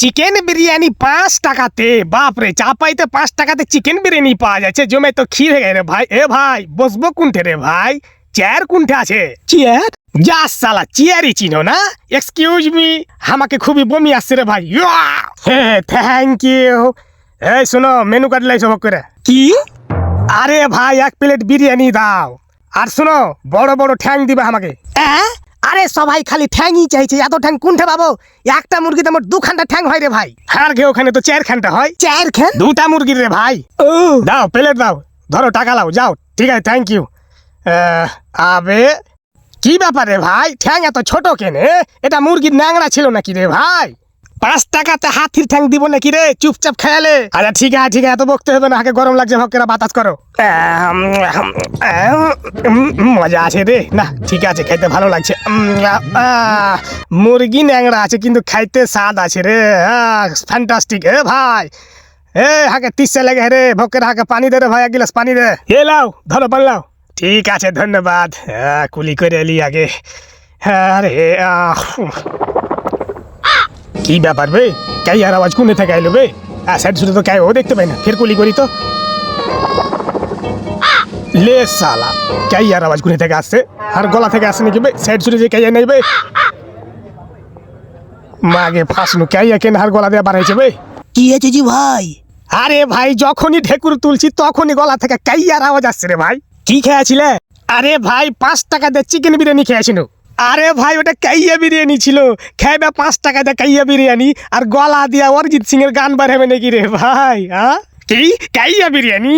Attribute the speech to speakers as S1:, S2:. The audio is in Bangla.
S1: চিকেন বিরিয়ানি 5 টাকাতে, বাপরে চাপাইতে 5 টাকাতে চিকেন বিরিয়ানি পাওয়া যাচ্ছে, জমে তো ক্ষীর হয়ে গেছে রে ভাই। এ ভাই বসবো কোনঠে রে ভাই? চেয়ার কোনঠে আছে? চেয়ার? যা সালা চেয়ারই চিনো না? এক্সকিউজ মি, আমাকে খুবই বমি আসছে রে ভাই। হ্যাঁ থ্যাংক ইউ। এই শোনো, মেনু কার্ড লাইছো করে। কি? আরে ভাই 1 প্লেট বিরিয়ানি দাও, আর শোনো বড় বড় ঠ্যাং দিবে আমাকে। আরে সবাই খালি ঠ্যাংই চাইছে, এত ঠ্যাং কোনটা পাবো? একটা মুরগিতে মোট 2খানটা ঠ্যাং হয় রে ভাই। আর কে ওখানে তো 4খানটা হয়। 4 খান? 2টা মুরগির রে ভাই। ও দাও প্লেট দাও, ধরো টাকা লাও, যাও। ঠিক আছে থ্যাংক ইউ। আবে কি ব্যাপার রে ভাই, ঠ্যাং এত ছোট কেনে? এটা মুরগির ন্যাংরা ছিল নাকি রে ভাই? 5 টাকাতে হাতির ঠ্যাং দিব নাকি রে? চুপচাপ খেয়ালে। আচ্ছা ঠিক আছে ঠিক আছে, এত বকতে হবে না, হাকে গরম লাগছে, ভক্কেরা বাতাস করো। মজা আছে রে, না ঠিক আছে, খাইতে ভালো লাগছে। মুরগি ন্যাংরা আছে কিন্তু খাইতে স্বাদ আছে রে, ফ্যান্টাস্টিক। এ ভাই এ হাকে 30 লেগে রে, ভক্কের হাকে পানি দে রে ভাই, 1 গ্লাস পানি দে। এ লাও ধরো পান লাও। ঠিক আছে ধন্যবাদ, কুলি করে এলি আগে। আরে কি ব্যাপার বে, কাই আর আওয়াজ কোনে থেকে আইলো বে? সাইড শুনে তো কাই ও দেখতে পাই না, ফের কুলি করি তো। লে সালা, কাই আর আওয়াজ কোনে থেকে আসছে? আর গলা থেকে আসে নাকি বে? সাইড শুনে যে কাই নাই বে? মাগে ফাঁসনু, কাই কেন আর গলা দিয়ে বাড়াইছে বে?
S2: কি আছে জি ভাই?
S1: আরে ভাই যখনই ঢেকুর তুলছি তখনই গলা থেকে কাই আর আওয়াজ আসছে রে ভাই। কি খেয়েছিলে? আরে ভাই 5 টাকা দিয়ে চিকেন বিরিয়ানি খেয়েছিল। আরে ভাই ওটা কাইয়া বিরিয়ানি ছিল, খাইবে 5 টাকা দিয়ে কাইয়া বিরিয়ানি, আর গলা দিয়া অরিজিৎ সিং এর গান বার হবে নাকি রে ভাই? কি কাইয়া বিরিয়ানি?